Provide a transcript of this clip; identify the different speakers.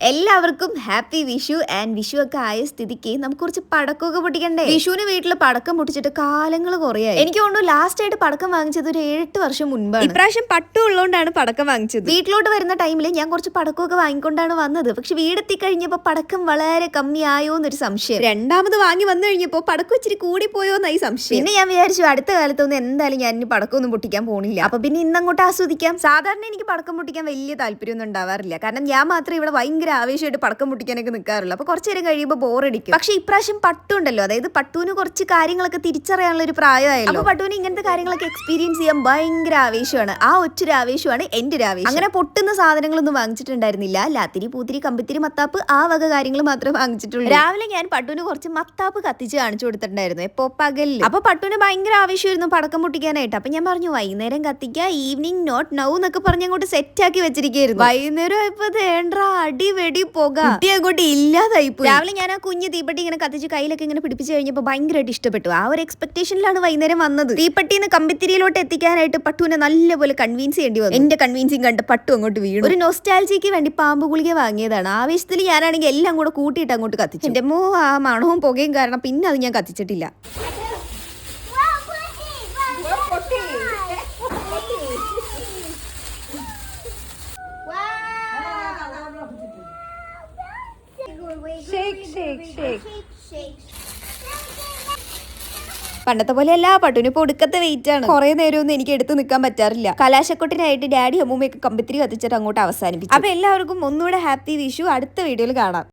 Speaker 1: എല്ലാവർക്കും happy Vishu and Vishu ഒക്കെ ആയ സ്ഥിതിക്ക് നമുക്ക് കുറച്ച് പടക്കമൊക്കെ പൊട്ടിക്കണ്ടേ. വിഷുവിന് വീട്ടിൽ പടക്കം പൊട്ടിച്ചിട്ട് കാലങ്ങൾ കുറയായി. എനിക്ക് തോന്നുന്നു ലാസ്റ്റ് ആയിട്ട് പടക്കം വാങ്ങിച്ചത് ഒരു 7-8 വർഷം മുൻപാണ്. ഇപ്രാവശ്യം പട്ടു ഉള്ളതുകൊണ്ടാണ് പടക്കം വാങ്ങിച്ചത്. വീട്ടിലോട്ട് വരുന്ന ടൈമിൽ ഞാൻ കുറച്ച് പടക്കമൊക്കെ വാങ്ങിക്കൊണ്ടാണ് വന്നത്. പക്ഷെ വീടെത്തി കഴിഞ്ഞപ്പോൾ പടക്കം വളരെ കമ്മിയായോ എന്നൊരു സംശയം. രണ്ടാമത് വാങ്ങി വന്നു കഴിഞ്ഞപ്പോൾ പടക്കം ഇച്ചിരി കൂടിപ്പോയോ എന്നായി സംശയം. പിന്നെ ഞാൻ വിചാരിച്ചു അടുത്ത കാലത്തൊന്നും എന്തായാലും ഞാൻ ഇനി പടക്കമൊന്നും പൊട്ടിക്കാൻ പോണില്ല. അപ്പൊ പിന്നെ ഇന്നങ്ങോട്ട് ആസ്വദിക്കാം. സാധാരണ എനിക്ക് പടക്കം പൊട്ടിക്കാൻ വലിയ താല്പര്യമൊന്നും ഉണ്ടാവാറില്ല. കാരണം ഞാൻ മാത്രമേ ഇവിടെ ഭയങ്കര ആവേശമായിട്ട് പടക്കം പൊട്ടിക്കാനൊക്കെ നിൽക്കാറുള്ളൂ. അപ്പൊ കുറച്ചു നേരം കഴിയുമ്പോൾ ബോറടിക്കും. പക്ഷെ ഇപ്രാവശ്യം പട്ടുണ്ടല്ലോ, അതായത് പട്ടുവിന് കുറച്ച് കാര്യങ്ങളൊക്കെ തിരിച്ചറിയാനുള്ള ഒരു പ്രായമായല്ലോ. അപ്പൊ പട്ടുവിന് ഇങ്ങനത്തെ കാര്യങ്ങളൊക്കെ എക്സ്പീരിയൻസ് ചെയ്യാൻ ഭയങ്കര ആവേശമാണ്. ആ ഒറ്റൊരു ആവേശമാണ് എന്റെ ഒരു ആവേശം. അങ്ങനെ പൊട്ടുന്ന സാധനങ്ങളൊന്നും വാങ്ങിച്ചിട്ടുണ്ടായിരുന്നില്ല. ലാത്തിരി, പൂത്തിരി, കമ്പിത്തിരി, മത്താപ്പ് ആ വക കാര്യങ്ങൾ മാത്രമേ വാങ്ങിച്ചിട്ടുള്ളൂ. രാവിലെ ഞാൻ പട്ടുവിന് കുറച്ച് മത്താപ്പ് കത്തിച്ച് കാണിച്ചു കൊടുത്തിട്ടുണ്ടായിരുന്നു എപ്പോ പകലിൽ. അപ്പൊ പട്ടുവിന് ഭയങ്കര ആവേശമായിരുന്നു പടക്കം പൊട്ടിക്കാനായിട്ട്. അപ്പൊ ഞാൻ പറഞ്ഞു വൈകുന്നേരം കത്തിക്കുക, ഈവനിങ് നോട്ട് നൗ എന്നൊക്കെ പറഞ്ഞ് അങ്ങോട്ട് സെറ്റ് ആക്കി വെച്ചിരിക്കുന്നു. വൈകുന്നേരം ആയപ്പോ അടി വെടി പോക അങ്ങോട്ട് ഇല്ലാതായി പോയി. രാവിലെ ഞാൻ ആ കുഞ്ഞ് തീപ്പെട്ടി ഇങ്ങനെ കത്തിച്ച് കയ്യിലൊക്കെ ഇങ്ങനെ പിടിപ്പിച്ച് കഴിഞ്ഞപ്പോൾ ഭയങ്കരമായിട്ട് ഇഷ്ടപ്പെട്ടു. ആ ഒരു എക്സ്പെക്ടേഷനിലാണ് വൈകുന്നേരം വന്നത്. തീപ്പെട്ടിന്ന് കമ്പിത്തിരിയിലോട്ട് എത്തിക്കാനായിട്ട് പട്ടുവിനെ നല്ലപോലെ കൺവിൻസ് ചെയ്യേണ്ടി വന്നു. എന്റെ കൺവിൻസിങ് കണ്ട് പട്ടു അങ്ങോട്ട് വീണു. ഒരു നൊസ്റ്റാൾജിക്ക് വേണ്ടി പാമ്പ് ഗുളിക വാങ്ങിയതാണ്. ആവേശത്തിൽ ഞാനാണെങ്കിൽ എല്ലാം കൂടെ കൂട്ടിയിട്ട് അങ്ങോട്ട് കത്തിച്ചു. എന്റെ ആ മണവും പുകയും കാരണം പിന്നെ അത് ഞാൻ കത്തിച്ചിട്ടില്ല. പണ്ടത്തെ പോലെയല്ല, പട്ടുവിന് ഇപ്പൊ ഒടുക്കത്തെ വെയിറ്റ് ആണ്. കുറെ നേരമൊന്നും എനിക്ക് എടുത്ത് നിൽക്കാൻ പറ്റാറില്ല. കലാശക്കൊട്ടിനായിട്ട് ഡാഡി അമ്മൂമ്മയൊക്കെ കമ്പിത്തിരി കത്തിച്ചിട്ട് അങ്ങോട്ട് അവസാനിപ്പിച്ചു. അപ്പൊ എല്ലാവർക്കും ഒന്നുകൂടെ ഹാപ്പി വിഷു. അടുത്ത വീഡിയോയിൽ കാണാം.